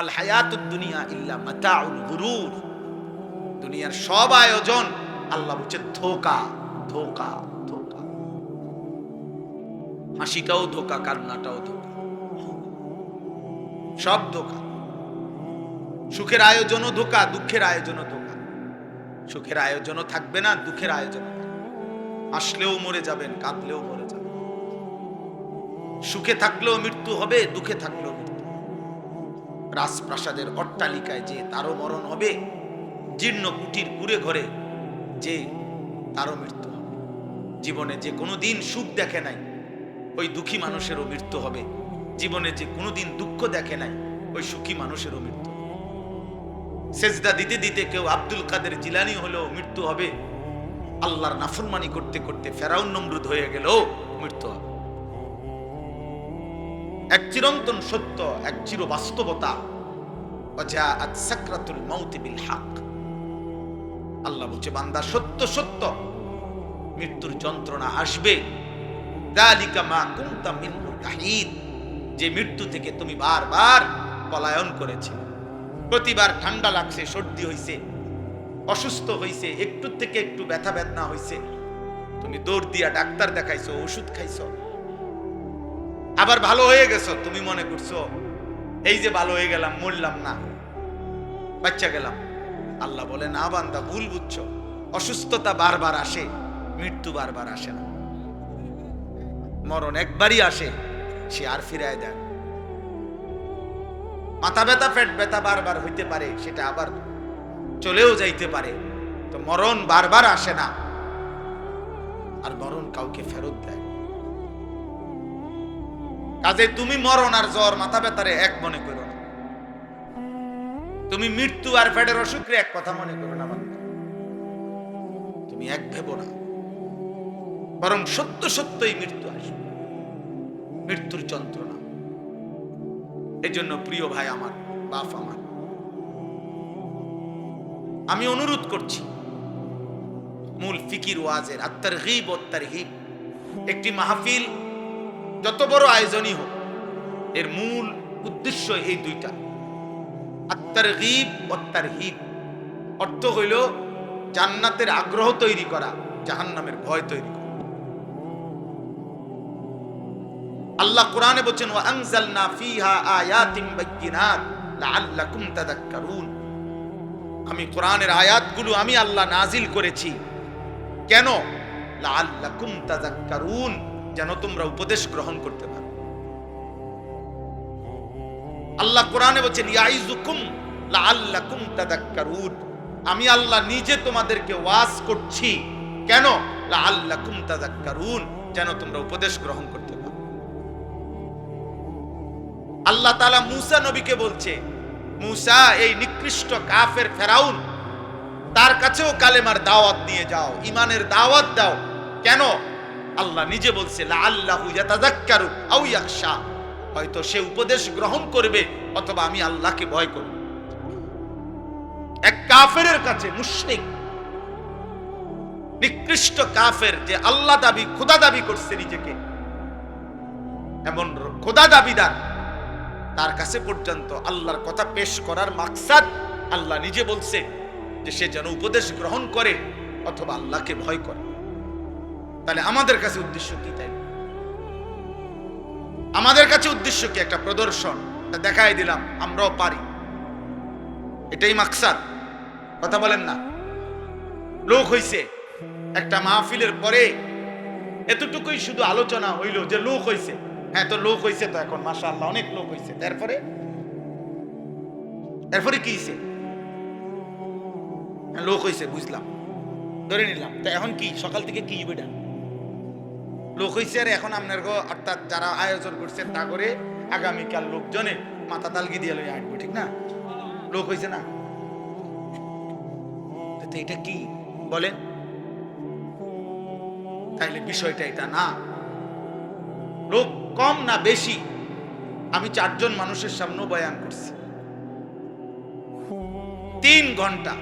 মাল হায়াতুদ দুনিয়া ইল্লা মাতাউল গুরুর। দুনিয়ার সব আয়োজন আল্লাহ বলছে ধোঁকা, ধোঁকা, ধোঁকা। হাসিটাও ধোঁকা, কান্নাটাও ধোঁকা, সব ধোঁকা। সুখের আয়োজনও ধোঁকা, দুঃখের আয়োজনও ধোঁকা। সুখের আয়োজনও থাকবে না, দুঃখের আয়োজনও থাকবে। আসলেও মরে যাবেন, কাঁদলেও মরে যাবেন। সুখে থাকলেও মৃত্যু হবে, দুঃখে থাকলেও মৃত্যু। রাজপ্রাসাদের অট্টালিকায় যে তারও মরণ হবে, জীর্ণ কুটির কুড়ে ঘরে যে তারও মৃত্যু হবে। জীবনে যে কোনোদিন সুখ দেখে নাই ওই দুঃখী মানুষেরও মৃত্যু হবে। জীবনে যে কোনোদিন দুঃখ দেখে নাই ওই সুখী মানুষেরও মৃত্যু হবে। সেজদা দিতে দিতে কেউ আব্দুল কাদের জিলানী হলেও মৃত্যু হবে। আল্লাহর নাফরমানি করতে করতে ফেরাউন নমরুদ হয়ে গেলেও মৃত্যু হবে। এক চিরন্তন সত্য, এক চির বাস্তবতা। ওয়াজাআত সাকরাতুল মাউত বিল হক। আল্লাহ বলছে বান্দা সত্য সত্য মৃত্যুর যন্ত্রণা আসবে। যালিকা মা কুনতা মিনহু তাহিদ। যে মৃত্যু থেকে তুমি বারবার পলায়ন করেছিলে। প্রতিবার ঠান্ডা লাগছে, সর্দি হইছে, অসুস্থ হইছে, একটু থেকে একটু ব্যথা বেদনা হইছে, তুমি দৌড় দিয়া ডাক্তার দেখাইছো, ওষুধ খাইছো, আবার ভালো হয়ে গেছো। তুমি মনে করছো এই যে ভালো হয়ে গেলাম, মরলাম না, বাচ্চা গেলাম। আল্লাহ বলে না বান্দা, ভুল বুঝছো। অসুস্থতা বারবার আসে, মৃত্যু বারবার আসে না। মরণ একবারই আসে, সে আর ফিরায় দেয়। মাথা ব্যথা, পেট ব্যথা বারবার হইতে পারে, সেটা আবার চলেও যাইতে পারে। তো মরণ বারবার আসে না, আর মরণ কাউকে ফেরত দেয়। কাজে তুমি মরণ আর জ্বর, মাথা ব্যথারে এক মনে করো না। তুমি মৃত্যু আর পেটের অসুখরে এক কথা মনে করো না। তুমি এক ভেবো না, বরং সত্য সত্যই মৃত্যু আসবে, মৃত্যুর যন্ত্রণা। এই জন্য প্রিয় ভাই আমার, বাপ আমার, আমি অনুরোধ করছি, মূল ফিকির ওয়াজের আত-তারগীব ওয়াত তারহিব একটি মাহফিল যত বড় আয়োজনই হোক, এর মূল উদ্দেশ্য এই দুইটা। আত-তারগীব ওয়াত তারহিব অর্থ হইল জান্নাতের আগ্রহ তৈরি করা, জাহান্নামের ভয় তৈরি করা। আল্লাহ কোরআনে বলেন ওয়া আনজালনা ফিহা আয়াতিন বাইয়িনাত লাআল্লাকুম তাযাক্কারুন। আমি কোরআনের আয়াতগুলো আমি আল্লাহ নাজিল করেছি কেন? লাআল্লাকুম তাযাক্কারুন, যেন তোমরা উপদেশ গ্রহণ করতে পারো। আল্লাহ কোরআনে বলেন ইয়াইযুকুম লাআল্লাকুম তাযাক্কারুন। আমি আল্লাহ নিজে তোমাদেরকে ওয়াজ করছি কেন? লাআল্লাকুম তাযাক্কারুন, যেন তোমরা উপদেশ গ্রহণ করতে পারো। আল্লাহ তাআলা মূসা নবীকে বলছে, মূসা এই নিকৃষ্ট কাফের ফেরাউন, তার কাছেও কালেমার দাওয়াত নিয়ে যাও, ঈমানের দাওয়াত দাও। কেন? আল্লাহ নিজে বলছে লাআল্লাহু ইয়াতাযাক্কারু আও ইয়াখশা, হয়তো সে উপদেশ গ্রহণ করবে অথবা আমি আল্লাহকে ভয় করব। এক কাফেরের কাছে, মুশরিক নিকৃষ্ট কাফের, যে আল্লাহ দাবি, খোদা দাবি করছে নিজেকে, এমন খোদা দাবিদার, তার কাছে পর্যন্ত আল্লাহর কথা পেশ করার মাকসাদ আল্লাহ নিজে বলছে যে সে যেন উপদেশ গ্রহণ করে অথবা আল্লাহকে ভয় করে। তাহলে আমাদের কাছে উদ্দেশ্য কি? তাই আমাদের কাছে উদ্দেশ্য কি? একটা প্রদর্শন দেখাই দিলাম আমরাও পারি, এটাই মাকসাদ। কথা বলেন না? লোক হইছে, একটা মাহফিলের পরে এতটুকুই শুধু আলোচনা হইল যে লোক হইছে। হ্যাঁ, তো লোক হইছে, তো এখন মাশাআল্লাহ অনেক লোক হইছে। এরপরে কি হইছে? লোক হইছে, বুঝলাম, ধরে নিলাম। তো এখন কি? সকাল থেকে কি বেটা লোক হইছে, আর এখন আপনার অর্থাৎ যারা আয়োজন করছে তা করে আগামীকাল লোকজনে মাথা তালগি দিয়ে লই আসবে, ঠিক না? লোক হইছে না? এটা কি বলেন? তাইলে বিষয়টা এটা না। লোক কম না বেশি? আমি 4 জন মানুষের সামনে বয়ান করছি 3 ঘন্টা।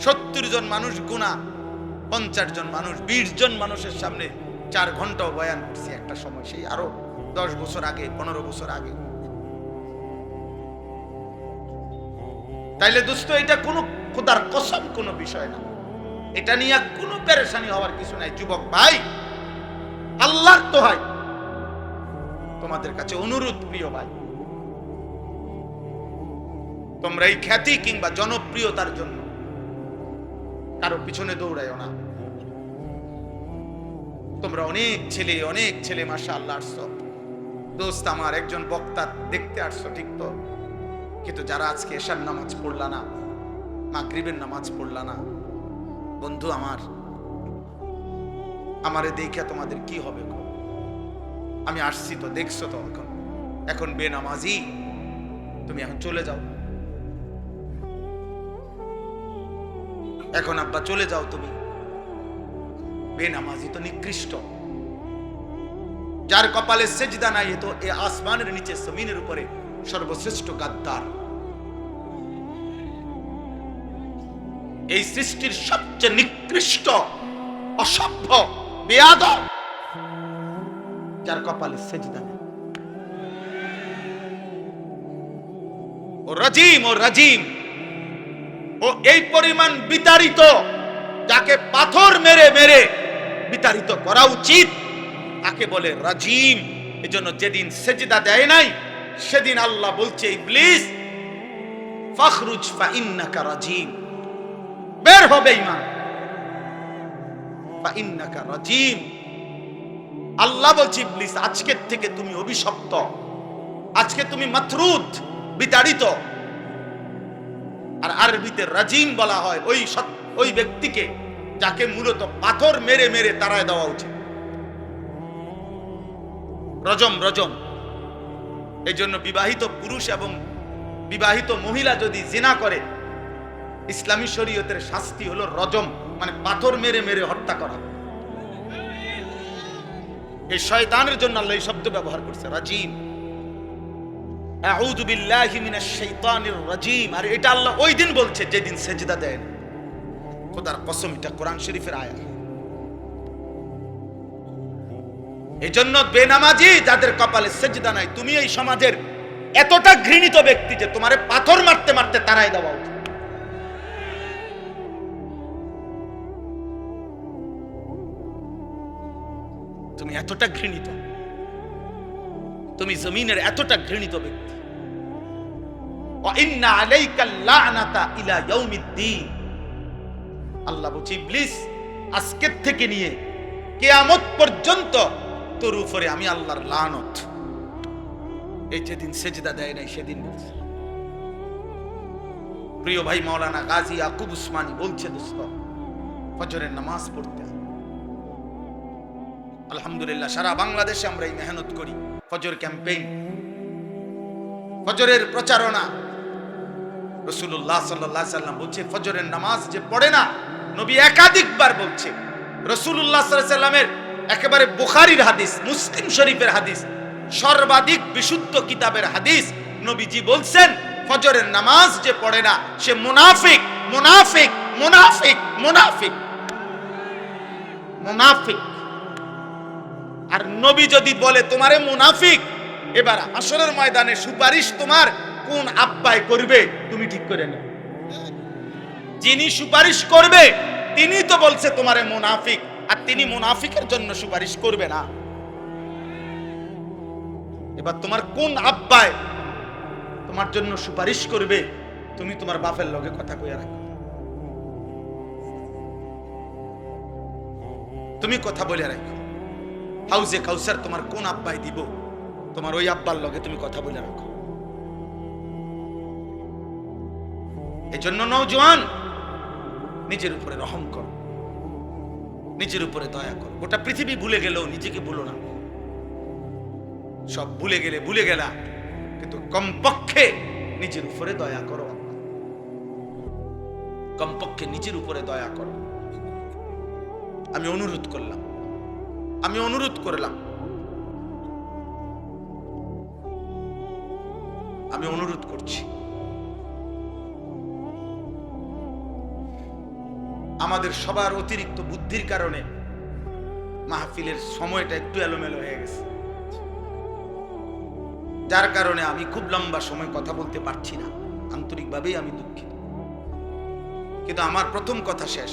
70 জন মানুষ গুণা, 50 জন মানুষ, 20 জন মানুষের সামনে 4 ঘন্টাও বয়ান করছি একটা সময়, সেই আরো 10 বছর আগে, 15 বছর আগে। তাইলে দোস্ত এটা কোনো খোদার কসম কোনো বিষয় না, এটা নিয়ে কোনো পেরেশানি হওয়ার কিছু নাই। যুবক ভাই, আল্লাহর দোহাই তোমাদের কাছে অনুরোধ, প্রিয় ভাই, তোমরা এই খ্যাতি কিংবা জনপ্রিয়তার জন্য কারো পিছনে দৌড়াইও না। তোমরা অনেক ছেলে মাশাআল্লাহ আসছো দোস্ত, আমার একজন বক্তা দেখতে আসছো ঠিক তো, কিন্তু যারা আজকে এশার নামাজ পড়লা না, মাগরিবের নামাজ পড়লা না, বন্ধু আমারে দেখে তোমাদের কি হবে? আমি আসছি তো, দেখছো তো, এখন বেনামাজি তুমি এখন চলে যাও, এখন আব্বা চলে যাও, তুমি বেনামাজি তো নিকৃষ্ট, যার কপালে সেজদা নাই, তো এ আসমানের নিচে জমিনের উপরে সর্বশ্রেষ্ঠ গাদ্দার, এই সৃষ্টির সবচেয়ে নিকৃষ্ট অসভ্য বেয়াদব, যার কপালে সেজদা নেই। ও রাজিম, ও এই পরিমাণ বিতাড়িত, যাকে পাথর মেরে মেরে বিতাড়িত করা উচিত তাকে বলে রাজিম। এজন্য যেদিন সেজদা দেয় নাই সেদিন আল্লাহ বলছে, ইবলিস ফাখরুজ ফা ইন্নাকা রাজিম, বের হবে ঈমান, ফা ইন্নাকা রাজিম। আল্লাহ বলছে, ইবলিস আজকের থেকে তুমি অভিশপ্ত, আজকে তুমি মাতরুদ, বিতাড়িত। আর আরবিতে রাজিম বলা হয় ওই ব্যক্তিকে যাকে মূলত পাথর মেরে মেরে তাড়ায় দেওয়া উচিত। রজম। এই জন্য বিবাহিত পুরুষ এবং বিবাহিত মহিলা যদি জিনা করে, ইসলামী শরীয়তের শাস্তি হলো রজম, মানে পাথর মেরে মেরে হত্যা করা। এই শয়তানের জন্য আল্লাহ এই শব্দ ব্যবহার করছে, রাজিম। আউযু বিল্লাহি মিনাশ শাইতানির রাজিম। আর এটা আল্লাহ ওই দিন বলছে যেদিন সেজদা দেয় না। খোদার কসম, এটা কোরআন শরীফের আয়াত। এই জন্য বেনামাজি যাদের কপালে সেজদা নাই, তুমি এই সমাজের এতটা ঘৃণিত ব্যক্তি যে তোমারে পাথর মারতে মারতে তাড়াই দেওয়া উচিত। তুমি এতটা ঘৃণিত, তুমি জমিনের এতটা ঘৃণিত ব্যক্তি। ওয়া ইন্না আলাইকা লা'নাতা ইলা ইয়াউমিদ্দিন। আল্লাহ বলছে, ইবলিস আজকের থেকে নিয়ে কিয়ামত পর্যন্ত তোর উপরে আমি আল্লাহর লানত। এই যেদিন সেজদা দেয় নাই সেদিন বলছে। প্রিয় ভাই মাওলানা গাজী ইয়াকুব উসমানী বলছে, দোস্ত ফজরের নামাজ পড়তে, আলহামদুলিল্লাহ সারা বাংলাদেশে আমরা এই মেহনত করি, ফজর ক্যাম্পেইন, ফজরের প্রচারণা। রাসূলুল্লাহ সাল্লাল্লাহু আলাইহি সাল্লাম বলছে, ফজরের নামাজ যে পড়ে না, নবী একাধিকবার বলছে, রাসূলুল্লাহ সাল্লাল্লাহু আলাইহি সাল্লামের একেবারে বুখারীর হাদিস, মুসলিম শরীফের হাদিস, সর্বাধিক বিশুদ্ধ কিতাবের হাদিস, নবীজি বলছেন, ফজরের নামাজ যে পড়ে না সে মুনাফিক, মুনাফিক, মুনাফিক, মুনাফিক, মুনাফিক। আর নবী যদি বলে তোমারে মুনাফিক, এবার হাসরের ময়দানে সুপারিশ তোমার কোন আব্বাই করবে তুমি ঠিক করে নাও। যিনি সুপারিশ করবে তিনি তো বলছে তোমারে মুনাফিক, আর তিনি মুনাফিকের জন্য সুপারিশ করবে না। এবার তোমার কোন আব্বাই তোমার জন্য সুপারিশ করবে, তুমি তোমার বাপের লগে কথা কইয়া রাখো, তুমি কথা বলে রাখো। হাউজে কাউসার তোমার কোন আব্বাই দিব, তোমার ওই আব্বার লগে তুমি কথা বলে রাখো। এজন্য নওজোয়ান, নিজের উপরে রহম করো, নিজের উপরে দয়া করো। গোটা পৃথিবী ভুলে গেলেও নিজেকে ভুলো না। সব ভুলে গেলে ভুলে গেলা, কিন্তু কমপক্ষে নিজের উপরে দয়া করো, কমপক্ষে নিজের উপরে দয়া করো। আমি অনুরোধ করলাম, আমি অনুরোধ করলাম, আমি অনুরোধ করছি, আমাদের সবার অতিরিক্ত বুদ্ধির কারণে মাহফিলের সময়টা একটু এলোমেলো হয়ে গেছে, যার কারণে আমি খুব লম্বা সময় কথা বলতে পারছি না। আন্তরিকভাবেই আমি দুঃখিত। কিন্তু আমার প্রথম কথা শেষ,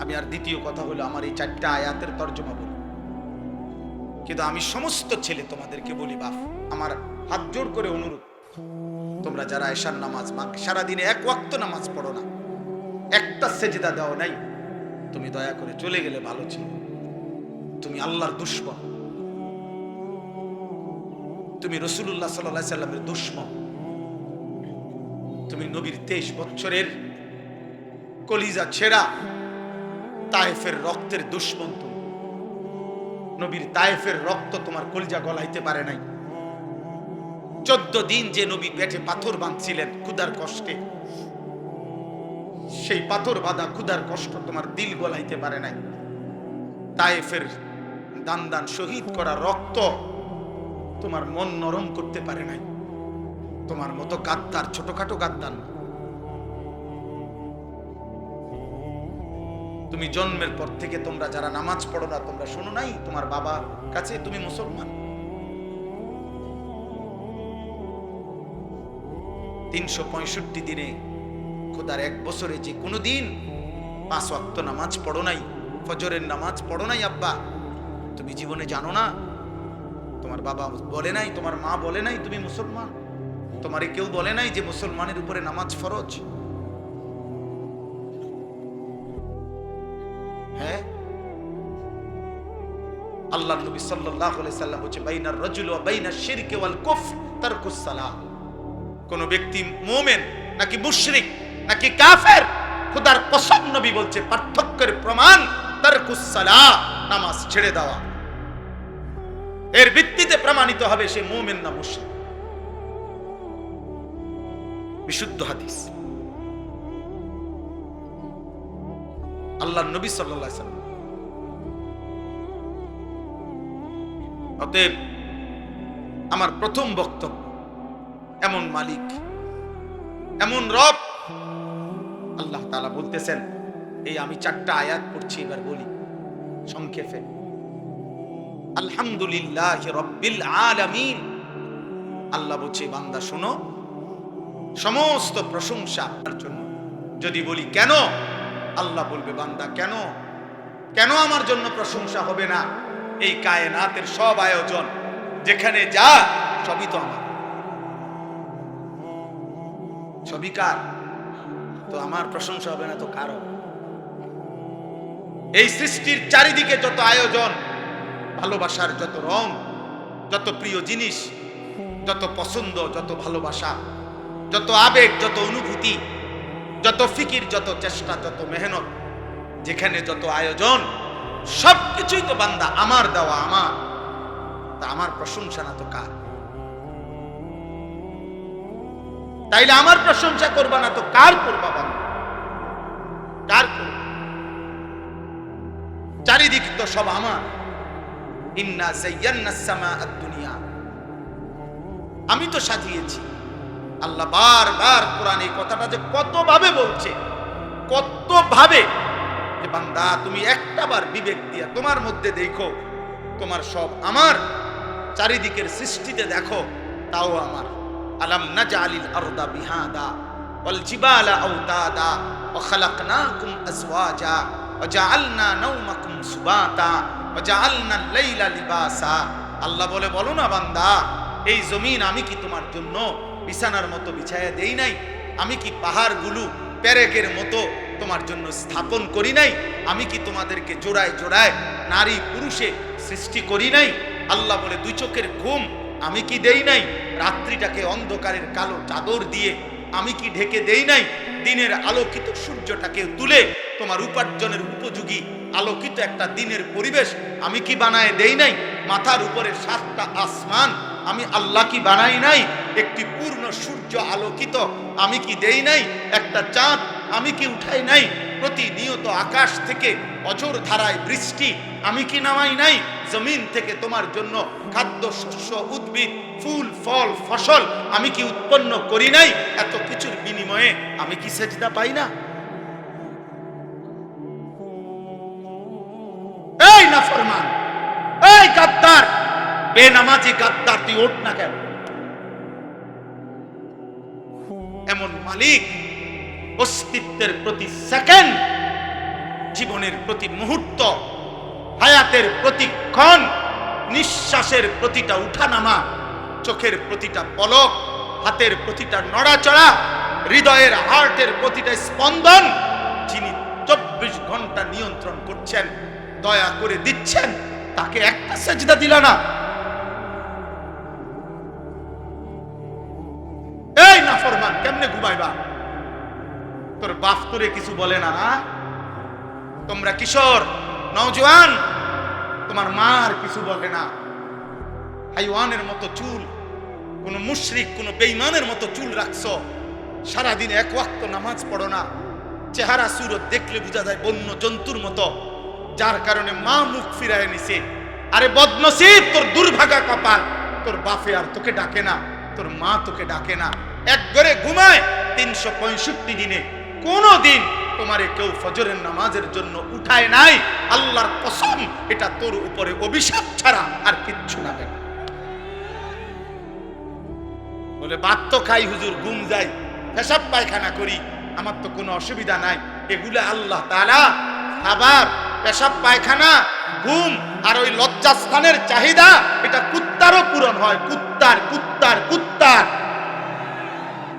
আমি আর দ্বিতীয় কথা হলো আমার এই 4টা আয়াতের তর্জমা বলি। কিন্তু আমি সমস্ত ছেলে তোমাদেরকে বলি, বাপ আমার হাত জোড় করে অনুরোধ, তোমরা যারা এশার নামাজ সারাদিনে 1 ওয়াক্ত নামাজ পড়ো না, একটা সেজদা দাও নাই, তুমি দয়া করে চলে গেলে ভালো ছিল। তুমি আল্লাহর দুশমন, তুমি রাসূলুল্লাহ সাল্লাল্লাহু আলাইহি সাল্লামের দুশমন, তুমি নবীর 23 বছরের কলিজা ছেঁড়া তায়েফের রক্তের দুশমন। তুমি নবীর তায়েফের রক্ত তোমার কলিজা গলাইতে পারে নাই। 14 দিন যে নবী পেটে পাথর বাঁধছিলেন ক্ষুধার কষ্টে, সেই পাথর বাঁধা ক্ষুধার কষ্ট তোমার দিল গলাইতে পারে নাই। তায়েফের দান দান শহীদ করা রক্ত তোমার মন নরম করতে পারে নাই। তোমার মতো গাদ্দার ছোটখাটো গাদ্দার না। তুমি জন্মের পর থেকে তোমরা যারা নামাজ পড়ো না, তোমরা শোনো নাই তোমার বাবা কাছে তুমি মুসলমান। 365 দিনে খোদার 1 বছরে যে কোনো দিন 5 ওয়াক্ত নামাজ পড়ো নাই, ফজরের নামাজ পড়ো নাই আব্বা, তুমি জীবনে জানো না? তোমার বাবা বলে নাই, তোমার মা বলে নাই তুমি মুসলমান? তোমারে কেউ বলে নাই যে মুসলমানের উপরে নামাজ ফরজ? হ্যাঁ, আল্লাহর নবী সাল্লাল্লাহু আলাইহি সাল্লাম বলেছে, বাইনার রাজুল ওয়া বাইনাশ শিরকি ওয়াল কুফর তারকুস সালাহ। কোন ব্যক্তি মুমিন নাকি মুশরিক নাকি কাফের, খোদার কসম নবী বলছে পার্থক্যের প্রমাণ তারকুস সালাহ, নামাজ ছেড়ে দেওয়া। এর ভিত্তিতে প্রমাণিত হবে সে মুমিন না মুশরিক। বিশুদ্ধ হাদিস। আল্লাহর নবী সাল্লাল্লাহু আলাইহি সাল্লাম। অতএব আমার প্রথম বক্তব্য, এমন মালিক, এমন রব আল্লাহ তাআলা বলতেছেন। এই আমি 4টা আয়াত পড়ছি, এবার বলি সংক্ষেপে। আলহামদুলিল্লাহি রাব্বিল আলামিন। আল্লাহ বলছে, বান্দা শোনো, সমস্ত প্রশংসা আপনার জন্য। যদি বলি কেন, আল্লাহ বলবে, বান্দা কেন কেন আমার জন্য প্রশংসা হবে না? এই কায়নাতের সব আয়োজন যেখানে যা, সবই তো আমার, সবই কার? তো আমার প্রশংসা হবে না তো কার হবে? এই সৃষ্টির চারিদিকে যত আয়োজন, ভালোবাসার যত রং, যত প্রিয় জিনিস, যত পছন্দ, যত ভালোবাসা, যত আবেগ, যত অনুভূতি, যত ফিকির, যত চেষ্টা, যত মেহনত, যেখানে যত আয়োজন, সবকিছুই তো বান্দা আমার দেওয়া, আমার। তা আমার প্রশংসা না তো কার? তাইলে আমার প্রশংসা করবা না তো কার করবা বান্দা? কার করবা? চারিদিক তো সব আমার। ইন্না যায়্যানাস সামাআদ দুনিয়া, আমি তো সাজিয়েছি। আল্লাহ বারবার কোরআনে এই কথাটা যে কত ভাবে বলছে, কত ভাবে, যে বান্দা তুমি একটাবার বিবেক দিয়া তোমার মধ্যে দেখো, তোমার সব আমার। চারিদিকের সৃষ্টিতে দেখো, তাও আমার। আলাম নাজআলিল আরদা বিহাদা ওয়াল জিবালা আওতাদা ওয়া খালাকনাকুম আজওয়াজা ওয়া জাআলনা নাওমাকুম সুবাতা ওয়া জাআলনাল লাইলা লিবাসা। আল্লাহ বলে, বলো না বান্দা, এই জমিন আমি কি তোমার জন্য বিছানার মতো বিছায়া দেই নাই? আমি কি পাহাড়গুলো পেরেকের মতো তোমার জন্য স্থাপন করি নাই? আমি কি তোমাদেরকে জোড়ায় জোড়ায় নারী পুরুষে সৃষ্টি করি নাই? আল্লাহ বলে, 2 চোখের ঘুম আমি কি দেই নাই? রাত্রিটাকে অন্ধকারের কালো চাদর দিয়ে আমি কি ঢেকে দেই নাই? দিনের আলোকিত সূর্যটাকে তুলে তোমার উপার্জনের উপযোগী আলোকিত একটা দিনের পরিবেশ আমি কি বানায় দেই নাই? মাথার উপরে 7টা আসমান আমি আল্লাহ কি বানাই নাই? একটি পূর্ণ সূর্য আলোকিত আমি কি দেই নাই? একটা চাঁদ আমি কি উঠাই নাই? প্রতিনিয়ত আকাশ থেকে অঝোর ধারায় বৃষ্টি আমি কি নামাই নাই? জমিন থেকে তোমার জন্য খাদ্য শস্য উদ্ভিদ ফুল ফল ফসল আমি কি উৎপন্ন করি নাই? এত কিছুর বিনিময়ে আমি কি সেজদা পাই না? এই নাফরমান, এই গাদ্দার, বেনামাজি গাদ্দার, তুই ওঠ না কেন? এমন মালিক, অস্তিত্বের প্রতি সেকেন্ড, জীবনের প্রতি মুহূর্ত, হায়াতের প্রতি ক্ষণ, নিঃশ্বাসের প্রতিটা উঠানামা, চোখের প্রতিটা পলক, হাতের প্রতিটা নড়াচড়া, হৃদয়ের হার্টের প্রতিটা স্পন্দন যিনি 24 ঘন্টা নিয়ন্ত্রণ করছেন, দয়া করে দিচ্ছেন, তাকে একটা সেজদা দিলা না? এই নাফরমান, কেমনে ঘুমাইবা? তোর বাপ তোরে কিছু বলে না? না, তোমরা কিশোর নওজোয়ান, তোমার মার কিছু বলে না? হাইওয়ানের মতো চুল, কোন মুশরিক কোন বেঈমানের মতো চুল রাখছো, সারাদিন এক ওয়াক্ত নামাজ পড়ো না, চেহারা সুরত দেখলে বোঝা যায় বন্য জন্তুর মতো, যার কারণে মা মুখ ফিরায় নিছে। আরে বদনসিব, তোর দুর্ভাগা কপাল, তোর বাপে আর তোকে ডাকে না, তোর মা তোকে ডাকে না। এক ঘরে ঘুমায় 365 দিনে কোন দিন তোমারে কেউ ফজরের নামাজের জন্য উঠায় নাই। আল্লাহর কসম, এটা তোর উপরে অভিশাপ ছাড়া আর কিচ্ছু না। বলে ভাত তো খাই হুজুর, ঘুম যাই, পেশাব পায়খানা করি, আমার তো কোনো অসুবিধা নাই। এগুলো আল্লাহ তাআলা খাবার, পেশাব পায়খানা, ঘুম আর ওই লজ্জাস্থানের চাহিদা, এটা কুত্তারও পূরণ হয়। কুত্তার কুত্তার কুত্তার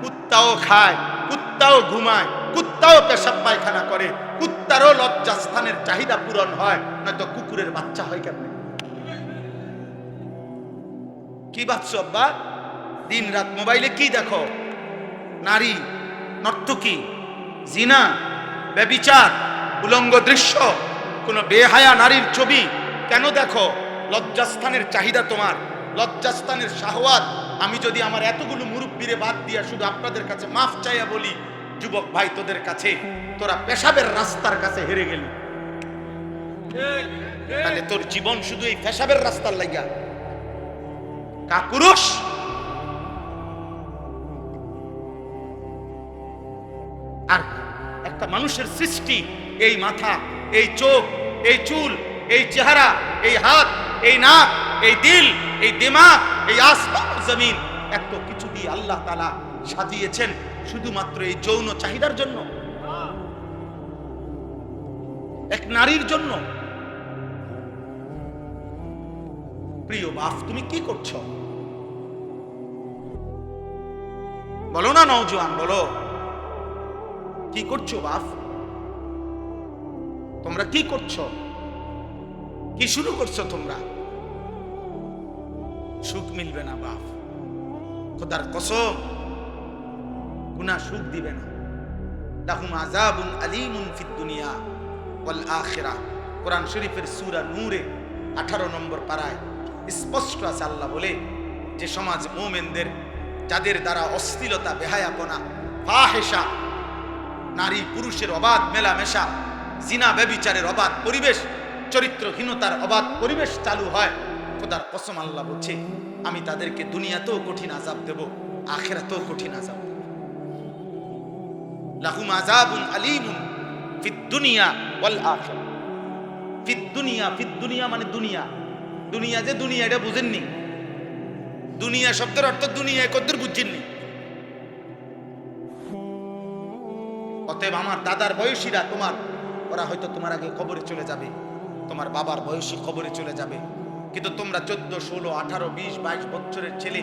কুত্তাও খায়, কুত্তাও ঘুমায়, কুত্তাও পেশাব পায়খানা করে, কুত্তারও লজ্জাস্থানের চাহিদা পূরণ হয়, নয়তো কুকুরের বাচ্চা হয় কেমনে? কি ভাবছো আব্বা? দিন রাত মোবাইলে কি দেখো? নারী, নর্তকী, জিনা, ব্যভিচার, উলঙ্গ দৃশ্য, কোন বেহায়া নারীর ছবি কেন দেখো? লজ্জাস্থানের চাহিদা তোমার, লজ্জাস্থানের শাহওয়াত। আমি যদি আমার এতগুলো মুরব্বিরে বাদ দিয়া শুধু আপনাদের কাছে মাফ চাইয়া বলি, যুবক ভাই তোদের কাছে, তোরা পেশাবের রাস্তার কাছে হেরে গেলি। তাহলে তোর জীবন শুধু এই পেশাবের রাস্তার লাগিয়া কাপুরুষ। আর একটা মানুষের সৃষ্টি, এই মাথা, এই চোখ, এই চুল, এই চেহারা, এই হাত, এই নাক, এই দিল, এই দিমাগ, এই আসমান জমিন, এত কিছু দিয়ে আল্লাহ তাআলা সাজিয়েছেন শুধুমাত্র এই যৌন চাহিদার জন্য, এক নারীর জন্য। প্রিয় বাপ, তুমি কি করছো? বলো না নওজোয়ান, বলো কি করছো বাপ? তোমরা কি করছো? কি শুরু করছো তোমরা? সুখ মিলবে না বাপ, খোদার কসম, গুনাহ সুখ দিবে না। লাহুম আযাবুন আলীমুন ফিদ দুনিয়া ওয়াল আখিরাহ। কোরআন শরীফের সূরা নূরে 18 নম্বর পারায় স্পষ্ট আছে, আল্লাহ বলে যে সমাজ মুমিনদের, যাদের দ্বারা অশ্লীলতা, বেহায়াপনা, ফাহিশা, নারী পুরুষের অবাধ মেলামেশা, জিনা ব্যভিচারের অবাধ পরিবেশ, চরিত্রহীনতার অবাধ পরিবেশ চালু হয়, খোদার কসম আল্লাহ বলছে আমি তাদেরকে দুনিয়াতেও কঠিন আযাব দেব, আখিরাতেও কঠিন আযাব দেব। লাহুম আযাবুন আলীমুন ফিদ দুনিয়া ওয়াল আখিরাহ। ফিদ দুনিয়া, ফিদ দুনিয়া মানে দুনিয়া, দুনিয়া যে দুনিয়া এটা বুঝেননি? দুনিয়া শব্দের অর্থ দুনিয়া কদ্দুর বুঝছেননি? অতএব আমার দাদার বয়সীরা, ওরা হয়তো তোমার আগে কবরে চলে যাবে, তোমার বাবার বয়সী কবরে চলে যাবে, কিন্তু তোমরা 14, 16, 18, 20, 22 বছরের ছেলে,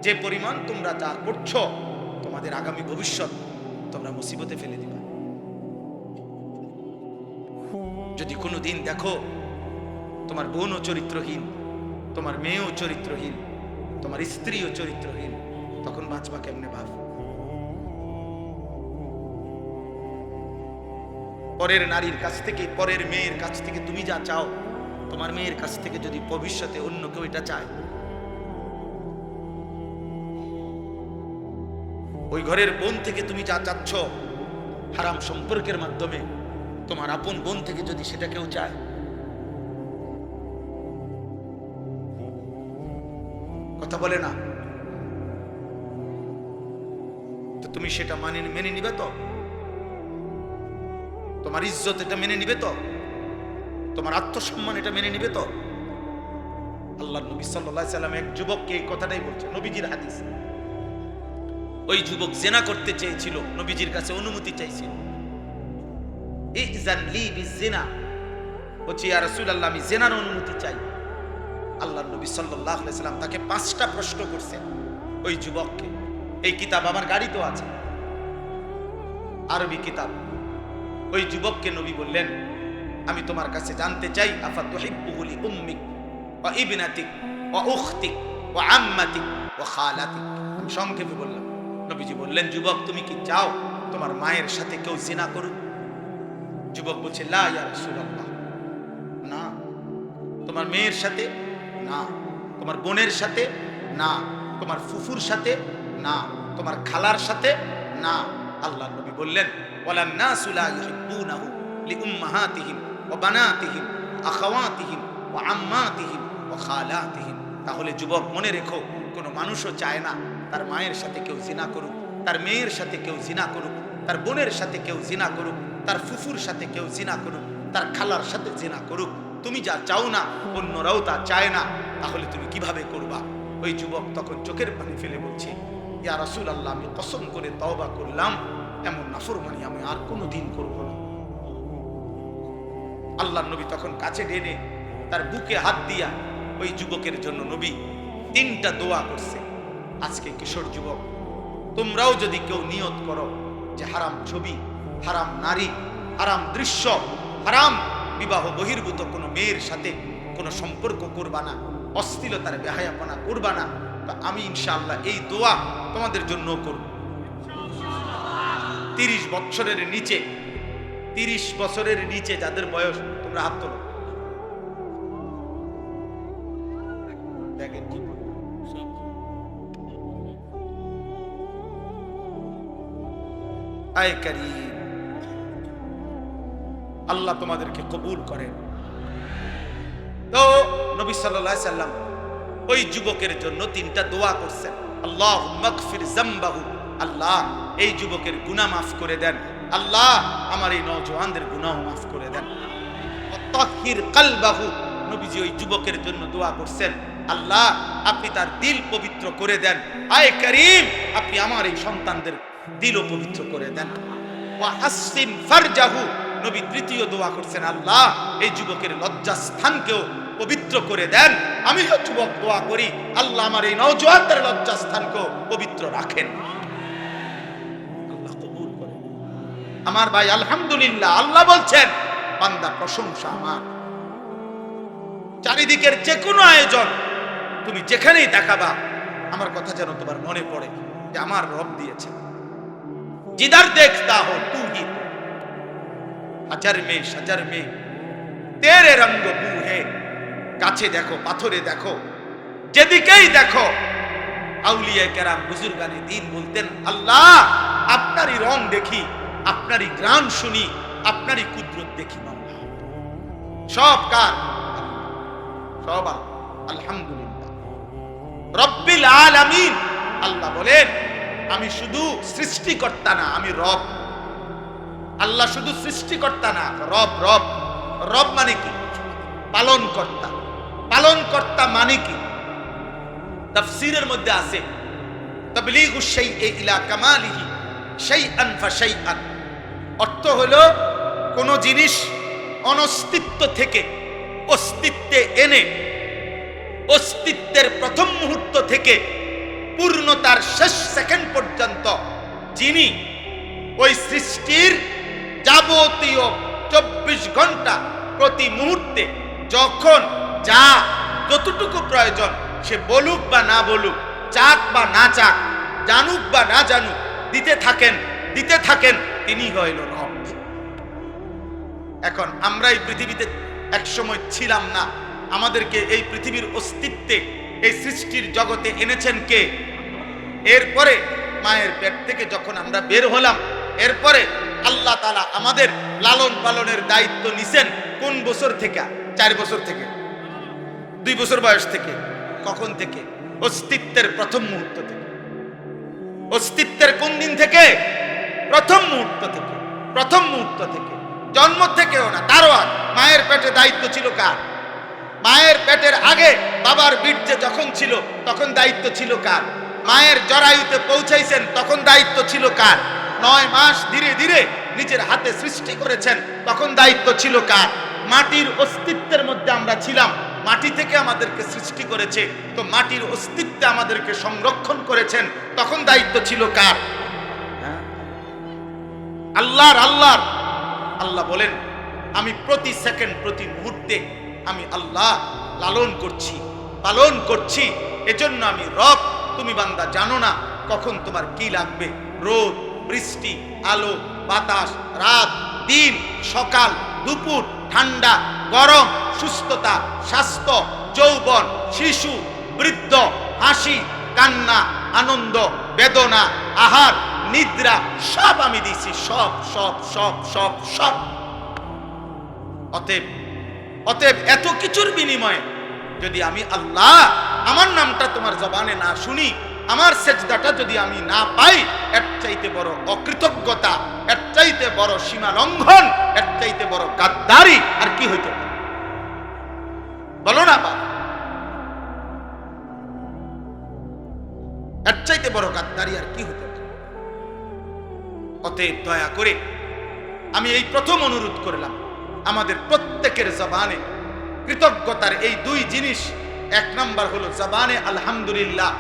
যে পরিমাণ তোমরা যা করছো, তোমাদের আগামী ভবিষ্যৎ তোমরা মুসিবতে ফেলে দিবা। যদি কোনোদিন দেখো তোমার বোনও চরিত্রহীন, তোমার মেয়েও চরিত্রহীন, তোমার স্ত্রীও চরিত্রহীন, তখন বাঁচবা কেমনে ভাব? পরের নারীর কাছ থেকে, পরের মেয়ের কাছ থেকে তুমি যা চাও, তোমার মেয়ের কাছ থেকে যদি ভবিষ্যতে অন্য কেউ এটা চায়, ওই ঘরের বোন থেকে তুমি যা চাচ্ছ হারাম সম্পর্কের মাধ্যমে, তোমার আপন বোন থেকে যদি সেটা কেউ চায়, কথা বলে না, তো তুমি সেটা মেনে নিবে তো? তোমার ইজ্জত এটা মেনে নিবে তো? তোমার আত্মসম্মান এটা মেনে নিবে তো? আল্লাহর নবী সাল্লাল্লাহু আলাইহি সাল্লাম এক যুবককে এই কথাটাই বলছেন, নবীজির হাদিস। ওই যুবক জেনা করতে চেয়েছিল, নবীজির কাছে অনুমতি চাইছিল। ইযান লি বিজিনা, বলছি ইয়া রাসূলুল্লাহ আমি জেনার অনুমতি চাই। আল্লাহর নবী সাল্লাল্লাহু আলাইহি সাল্লাম তাকে 5টা প্রশ্ন করছেন ওই যুবককে। এই কিতাব আমার গাড়িতেও আছে, আরবি কিতাব। ওই যুবককে নবী বললেন, আমি তোমার কাছে জানতে চাই, আফা তুহিব্বুহু লি উম্মিক ওয়া ইবনাতিক ওয়া উখতিক ওয়া আম্মাতিক ওয়া খালাতিক। আমি সংক্ষেপে বললাম। নবীজি বললেন, যুবক তুমি কি চাও তোমার মায়ের সাথে কেউ জিনা করুক? যুবক বলছে, লা ইয়া রাসূলুল্লাহ, না। তোমার মেয়ের সাথে না, তোমার বোনের সাথে না, তোমার ফুফুর সাথে না, তোমার খালার সাথে না। আল্লাহর নবী বললেন, ওয়ালান নাসু লা ইউহিব্বুনাহু লিউম্মাহাতিহিম ওয়া বানাতিহিম আখাওয়াতিহিম ওয়া আম্মাতিহিম ওয়া খালাতিহিম। তাহলে যুবক মনে রেখো, কোনো মানুষও চায় না তার মায়ের সাথে কেউ জিনা করুক, তার মেয়ের সাথে কেউ জিনা করুক, তার বোনের সাথে কেউ জিনা করুক, তার ফুফুর সাথে কেউ জিনা করুক, তার খালার সাথে জিনা করুক। তুমি যা চাও না অন্যরাও তা চায় না, তাহলে তুমি কিভাবে করবা? ওই যুবক তখন চোখের পানি ফেলে বলছে, ইয়া রাসূলুল্লাহ আমি কসম করে তওবা করলাম, এমন নাফরমানি আমি আর কোনোদিন করব না। আল্লাহর নবী তখন কাছে টেনে তার বুকে হাত দিয়া ওই যুবকের জন্য নবী 3টা দোয়া করছে। আজকে কিশোর যুবক, তোমরাও যদি কেউ নিয়ত করো যে হারাম ছবি, হারাম নারী, হারাম দৃশ্য, হারাম বিবাহ বহির্ভূত কোনো মেয়ের সাথে কোনো সম্পর্ক করবা না, অশ্লীলতার বেহায়াপনা করবা না, তা আমি ইনশাআল্লাহ এই দোয়া তোমাদের জন্য করব। 30 বছরের নিচে, 30 বছরের নিচে যাদের বয়স, তোমরা হাত তোলো। দেখেন কি আয় কারীম, আল্লাহ তোমাদেরকে কবুল করেন। তো নবী সাল্লাল্লাহু আলাইহি সাল্লাম ওই যুবকের জন্য 3টা দোয়া করছেন। আল্লাহুম্মা গফির যামবাহু, আল্লাহ এই যুবকের গুনাহ মাফ করে দেন, আল্লাহ আমার এই নওজওয়ানদের গুনাহ মাফ করে দেন। ওয়াতাহির কলবাহু, নবীজি ওই যুবকের জন্য দোয়া করছেন, আল্লাহ আপনি তার দিল পবিত্র করে দেন। আয় করিম, আপনি আমার এই সন্তানদের দিলও পবিত্র করে দেন। ওয়া হাসসিন ফারজাহু, নবী তৃতীয় দোয়া করছেন, আল্লাহ এই যুবকের লজ্জাস্থানকেও পবিত্র করে দেন। আমিও যুবক দোয়া করি, আল্লাহ আমার এই নওজওয়ানদের লজ্জাস্থানকেও পবিত্র রাখেন। আল্লাহ কবুল করেন। আমার ভাই আলহামদুলিল্লাহ, আল্লাহ বলছেন বান্দা প্রশংসা আমার। চারিদিকের যে কোনো আয়োজন তুমি যেখানেই দেখাবা, আমার কথা যেন তোমার মনে পড়ে যে আমার রব দিয়েছে। जिधर देखता हो तू ही तो, हजार में शजर में तेरे रंग बू है। গাছে দেখো, পাথরে দেখো, যেদিকেই দেখো, আউলিয়া কেরাম বুজুর্গানে দ্বীন বলতেন, আল্লাহ আপনারই রং দেখি, আপনারই গ্রাম শুনি, আপনারই কুদরত দেখি। মাওলা সব কার? সব আলহামদুলিল্লাহ রব্বিল আলামিন। আল্লাহ বলেন আমি শুধু সৃষ্টিকর্তা না, আমি রব। আল্লাহ শুধু সৃষ্টিকর্তা না, রব। রব রব মানে কি? পালন কর্তা। পালন কর্তা মানে কি? তাফসীরের মধ্যে আছে তাবলীগুশ শাইই ইলা কামালিহি শাইআন ফাশাইআন। অর্থ হলো কোন জিনিস অনস্তিত্ব থেকে অস্তিত্বে এনে, অস্তিত্বের প্রথম মুহূর্ত থেকে পূর্ণতার শেষ সেকেন্ড পর্যন্ত যিনি ওই সৃষ্টির যাবতীয় 24 ঘন্টা প্রতি মুহূর্তে যখন যা যতটুকু প্রয়োজন, সে বলুক বা না বলুক, চাক বা না চাক, জানুক বা না জানুক, দিতে থাকেন, তিনি হইল রব। এখন আমরা এই পৃথিবীতে একসময় ছিলাম না, আমাদেরকে এই পৃথিবীর অস্তিত্বে, এই সৃষ্টির জগতে এনেছেন কে? এরপরে মায়ের পেট থেকে যখন আমরা বের হলাম, এরপরে আল্লাহ তাআলা আমাদের লালন পালনের দায়িত্ব নিছেন। কোন বছর থেকে? 4 বছর থেকে, 2 বছর বয়স থেকে। কখন থেকে? অস্তিত্বের প্রথম মুহূর্ত থেকে। অস্তিত্বের কোন দিন থেকে? প্রথম মুহূর্ত থেকে। প্রথম মুহূর্ত থেকে, জন্ম থেকেও না, তারও আগে। মায়ের পেটে দায়িত্ব ছিল কার? মায়ের পেটের আগে বাবার বীর্যে যখন ছিল তখন দায়িত্ব ছিল কার? মায়ের জরায়ুতে পৌঁছাইছেন, তখন দায়িত্ব ছিল কার? 9 মাস ধীরে ধীরে নিজের হাতে সৃষ্টি করেছেন, তখন দায়িত্ব ছিল কার? মাটির অস্তিত্বের মধ্যে আমরা ছিলাম, মাটি থেকে আমাদেরকে সৃষ্টি করেছে, তো মাটির অস্তিত্বে আমাদেরকে সংরক্ষণ করেছেন, তখন দায়িত্ব ছিল কার? আল্লাহর। আল্লাহ বলেন, আমি প্রতি সেকেন্ড প্রতি মুহূর্তে আমি আল্লাহ লালন করছি, পালন করছি, এজন্য আমি রব। তুমি বান্দা জানো না কখন তোমার কি লাগবে। রোদ, বৃষ্টি, আলো, বাতাস, রাত, দিন, সকাল, দুপুর, ঠান্ডা, গরম, সুস্থতা, স্বাস্থ্য, যৌবন, শিশু, বৃদ্ধ, হাসি, কান্না, আনন্দ, বেদনা, আহার, নিদ্রা, সব আমি দিছি, সব সব সব সব সব। অতএব এত কিছুর বিনিময়ে যদি আমি আল্লাহ আমার নামটা তোমার জবানে না শুনি, আমার সেজদাটা যদি আমি না পাই, এর চাইতে বড় অকৃতজ্ঞতা, এর চাইতে বড় সীমা লঙ্ঘন, এর চাইতে বড় গাদ্দারি আর কি হইতে পারে? বলো না বাবা, এর চাইতে বড় গাদ্দারি আর কি হতে পারে? অতএব দয়া করে আমি এই প্রথম অনুরোধ করলাম, আমাদের প্রত্যেকের জবানে কৃতজ্ঞতার এই 2 জিনিস, 1 নাম্বার হলো জবানে আলহামদুলিল্লাহ,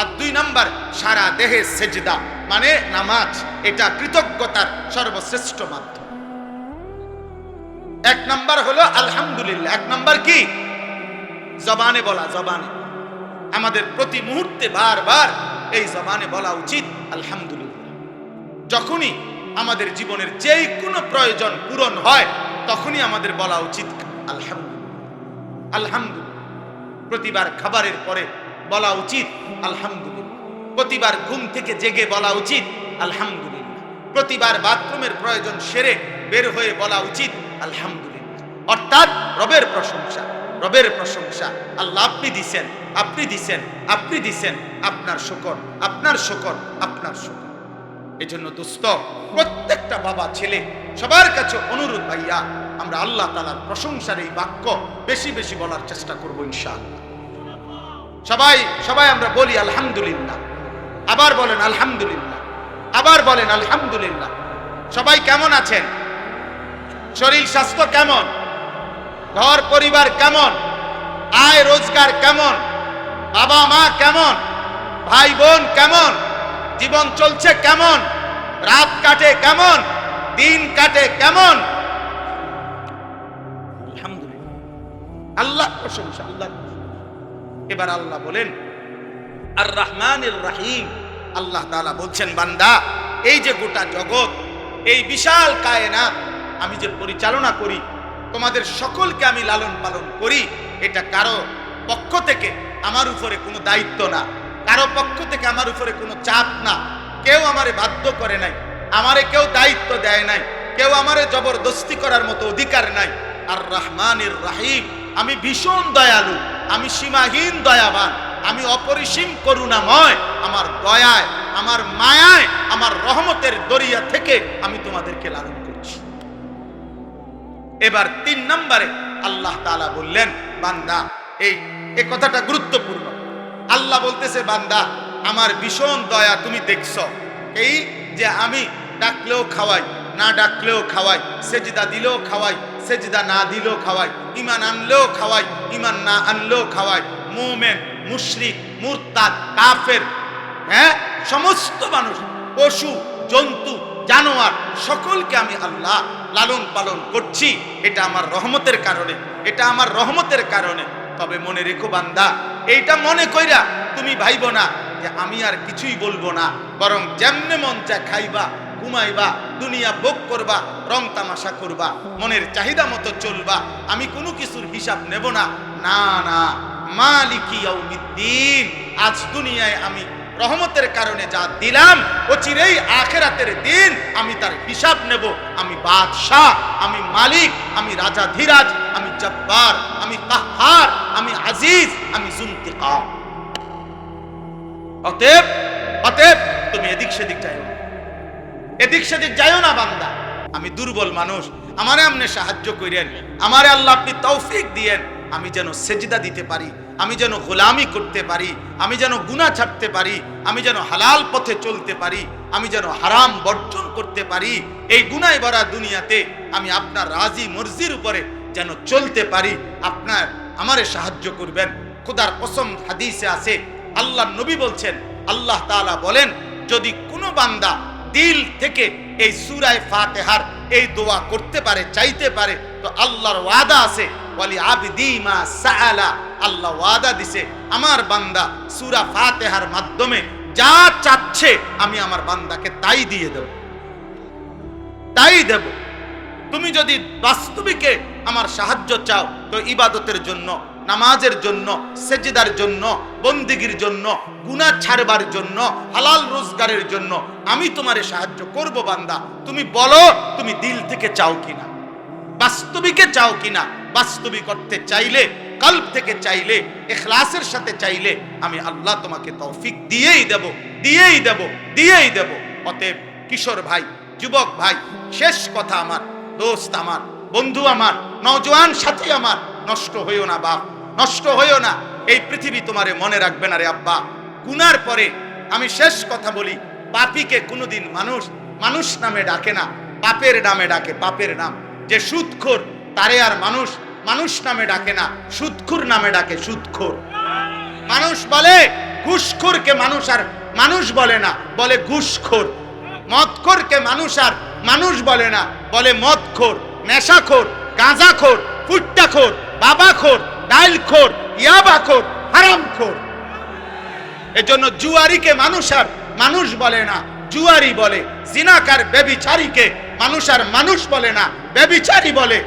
আর 2 নাম্বার সারা দেহে সেজদা মানে নামাজ। এটা কৃতজ্ঞতার সর্বশ্রেষ্ঠ মাধ্যম। 1 নাম্বার হলো আলহামদুলিল্লাহ। 1 নাম্বার কি? জবানে বলা। জবানে আমাদের প্রতি মুহূর্তে বারবার এই জবানে বলা উচিত আলহামদুলিল্লাহ। যখনই আমাদের জীবনের যেই কোনো প্রয়োজন পূরণ হয়, তখনই আমাদের বলা উচিত আলহামদুলিল্লাহ। আলহামদুলিল্লাহ। প্রতিবার খাবারের পরে বলা উচিত আলহামদুলিল্লাহ। প্রতিবার ঘুম থেকে জেগে বলা উচিত আলহামদুলিল্লাহ। প্রতিবার বাথরুমের প্রয়োজন সেরে বের হয়ে বলা উচিত আলহামদুলিল্লাহ। অর্থাৎ রবের প্রশংসা, রবের প্রশংসা। আল্লাহ আপনি দিছেন, আপনি দিছেন, আপনি দিছেন, আপনার শুকর, আপনার শুকর, আপনার শুকর। এজন্য দোস্ত, প্রত্যেকটা বাবা ছেলে সবার কাছে অনুরোধ, ভাইয়া আমরা আল্লাহ তাআলার প্রশংসার এই বাক্য বেশি বেশি বলার চেষ্টা করব ইনশাআল্লাহ। সবাই আমরা বলি আলহামদুলিল্লাহ, আবার বলেন আলহামদুলিল্লাহ, আবার বলেন আলহামদুলিল্লাহ। সবাই কেমন আছেন? শরীর স্বাস্থ্য কেমন? ঘর পরিবার কেমন? আয় রোজগার কেমন? বাবা মা কেমন? ভাই বোন কেমন? জীবন চলছে কেমন? রাত কাটে কেমন? দিন কাটে কেমন? আলহামদুলিল্লাহ, আল্লাহ প্রশংসা, আল্লাহ। এবার আল্লাহ বলেন আর রহমানির রহিম। আল্লাহ তাআলা বলছেন, বান্দা এই যে গোটা জগৎ, এই বিশাল কায়নাত আমি যে পরিচালনা করি, তোমাদের সকলকে আমি লালন পালন করি, এটা কারো পক্ষ থেকে আমার উপরে কোনো দায়িত্ব না, কারো পক্ষ থেকে আমার উপরে কোনো চাপ না। কেউ আমারে বাধ্য করে নাই, আমারে কেউ দায়িত্ব দেয় নাই, কেউ আমারে জবরদস্তি করার মতো অধিকার নাই। আর রহমানির রহিম, আমি ভীষণ দয়ালু, আমি সীমাহীন দয়াবান, আমি অপরিসীম করুণাময়। আমার দয়ায়, আমার মায়ায়, আমার রহমতের দরিয়া থেকে আমি তোমাদেরকে লালন করছি। এবার 3 নম্বরে আল্লাহ তাআলা বললেন, বান্দা এই কথাটা গুরুত্বপূর্ণ। আল্লাহ বলতেছে, বান্দা আমার ভীষণ দয়া তুমি দেখছো, এই যে আমি ডাকলেও খাওয়াই, না ডাকলেও খাওয়াই, সেজদা দিলেও খাওয়াই, সেজদা না দিলেও খাওয়াই, ঈমান আনলেও খাওয়াই, ঈমান না আনলেও খাওয়াই, মুমিন, মুশরিক, মুরতাদ, কাফের, সমস্ত মানুষ, পশু, জন্তু, জানোয়ার, সকলকে আমি আল্লাহ লালন পালন করছি। এটা আমার রহমতের কারণে, এটা আমার রহমতের কারণে। তবে মনে রেখো বান্দা, এইটা মনে কইরা তুমি ভাইব না যে আমি আর কিছুই বলবো না, বরং যেমনে মন চা খাইবা, ঘুমাইবা, দুনিয়া ভোগ করবা, রং তামাশা করবা, মনের চাহিদা মতো চলবা, আমি কোনো কিছুর হিসাব নেব না। না না, মালিকি ইয়াউমিদ্দিন, আজ দুনিয়ায় আমি রহমতের কারণে যা দিলাম, অচিরেই আখিরাতের দিন আমি তার হিসাব নেব। আমি বাদশাহ, আমি মালিক, আমি রাজা ধীরাজ, আমি জব্বার, আমি কাহ্হার, আমি আজিজ, আমি যুনতিকাম। অতএব তুমি এদিক সেদিক যাইও না, এদিক সেদিক যাইও না বান্দা। আমি দুর্বল মানুষ, আমারে আপনি সাহায্য করেন, আমারে আল্লাহ আপনি তৌফিক দিয়েন, আমি যেন সেজদা দিতে পারি, আমি যেন গোলামি করতে পারি, আমি যেন গুনাহ ছাড়তে পারি, আমি যেন হালাল পথে চলতে পারি, আমি যেন হারাম বর্জন করতে পারি। এই গুনাহে ভরা দুনিয়াতে আমি আপনার রাজি মর্জির উপরে যেন চলতে পারি। আপনার আমারে সাহায্য করবেন। খোদার কসম, হাদিসে আছে, আল্লাহর নবী বলছেন, আল্লাহ তাআলা বলেন, যদি কোনো বান্দা দিল থেকে এই সূরা ফাতিহার এই দোয়া করতে পারে, চাইতে পারে, তো আল্লাহর ওয়াদা আছে, ওয়ালি আবদি মা সাআলা, আল্লাহ ওয়াদা দিছে আমার বান্দা সূরা ফাতিহার মাধ্যমে যা চাচ্ছে আমি আমার বান্দাকে তাই দিয়ে দেব, তাই দেব। তুমি যদি বাস্তবিকে আমার সাহায্য চাও, তো ইবাদতের জন্য, নামাজের জন্য, সেজদার জন্য, বন্দেগীর জন্য, গুনাহ ছাড়বার জন্য, হালাল রোজগারের জন্য আমি তোমারে সাহায্য করব বান্দা। তুমি বলো তুমি দিল থেকে চাও কিনা, বাস্তবিকে চাও কিনা। বাস্তবিক করতে চাইলে, কলব থেকে চাইলে, ইখলাসের সাথে চাইলে আমি আল্লাহ তোমাকে তৌফিক দিয়েই দেব, দিয়েই দেব, দিয়েই দেব। অতএব কিশোর ভাই, যুবক ভাই, শেষ কথা আমার, দোস্ত আমার, বন্ধু আমার, নওজোয়ান সাথী আমার, নষ্ট হইও না বাপ, নষ্ট হইও না। এই পৃথিবী তোমারে মনে রাখবে না রে আব্বা। গুনার পরে আমি শেষ কথা বলি, পাপীকে কোনোদিন মানুষ মানুষ নামে ডাকে না, পাপের নামে ডাকে, পাপের নাম। যে সুদখোর তারে আর মানুষ মানুষ নামে ডাকে না, সুদখোর নামে ডাকে, সুদখোর। মানুষ বলে ঘুষখোরকে মানুষ আর মানুষ বলে না, বলে ঘুষখোর। মদখোরকে মানুষ আর মানুষ বলে না, বলে মদখোর, নেশাখোর, গাঁজাখোর, ফুট্টাখোর, বাবাখোর, ডাইলখোর, ইয়াবাখোর, হারামখোর। এজন্য জুয়ারিকে মানুষ আর মানুষ বলে না, জুয়ারি বলে। জিনাকার ব্যভিচারীকে মানুষ আর মানুষ বলে না, ব্যভিচারী বলে,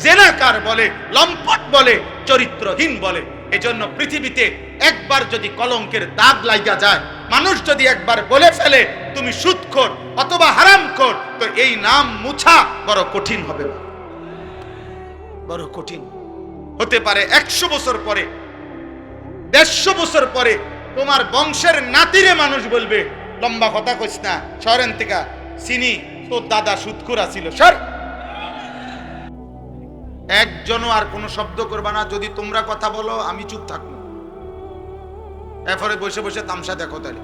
জিনাকার বলে, লম্পট বলে, চরিত্রহীন বলে। এজন্য পৃথিবীতে একবার যদি কলঙ্কের দাগ লাগা যায়, মানুষ যদি একবার বলে ফেলে তুমি সুদখোর অথবা হারামখোর, তো এই নাম মুছা বড় কঠিন হবে, বড় কঠিন হতে পারে। 100 বছর পরে, 150 বছর পরে তোমার বংশের নাতিরে মানুষ বলবে, লম্বা কথা কইস না, শহরের থেকে চিনি, তোর দাদা সুদখোর ছিল, সর। একজনও আর কোনো শব্দ করবা না। যদি তোমরা কথা বলো আমি চুপ থাকবো, এরপরে বসে বসে তামসা দেখো। তাহলে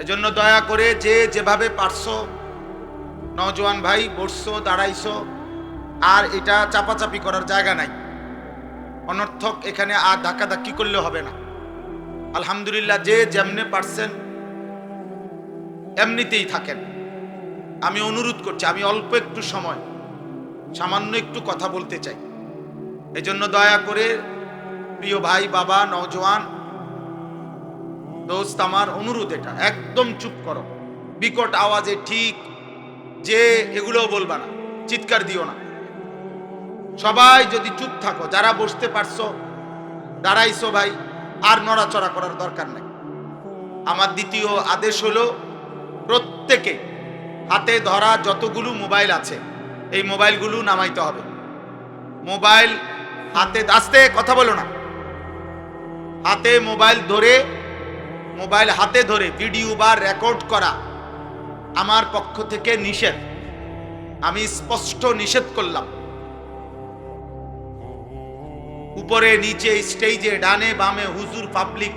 এজন্য দয়া করে যে যেভাবে পারছো, নওজোয়ান ভাই, বসছো, দাঁড়াইছো, আর এটা চাপাচাপি করার জায়গা নাই। অনর্থক এখানে আর ধাক্কাধাক্কি করলে হবে না। আলহামদুলিল্লাহ, যে যেমনে পারছেন এমনিতেই থাকেন। আমি অনুরোধ করছি, আমি অল্প একটু সময়, সামান্য একটু কথা বলতে চাই। এজন্য দয়া করে প্রিয় ভাই, বাবা, নওজোয়ান দোস্ত, আমার অনুরোধ এটা, একদম চুপ করো। বিকট আওয়াজে ঠিক যে এগুলোও বলবা না, চিৎকার দিও না। সবাই যদি চুপ থাকো, যারা বসতে পারছো, দাঁড়াইছো ভাই, আর নড়াচড়া করার দরকার নাই। আমার দ্বিতীয় আদেশ হলো, প্রত্যেকে হাতে ধরা যতগুলো মোবাইল আছে এই মোবাইলগুলো নামাইতে হবে। মোবাইল হাতে, আস্তে কথা বলো না, হাতে মোবাইল ধরে, মোবাইল হাতে ধরে ভিডিও বা রেকর্ড করা আমার পক্ষ থেকে নিষেধ। আমি স্পষ্ট নিষেধ করলাম। উপরে নিচে, স্টেজে, ডানে বামে, হুজুর, পাবলিক,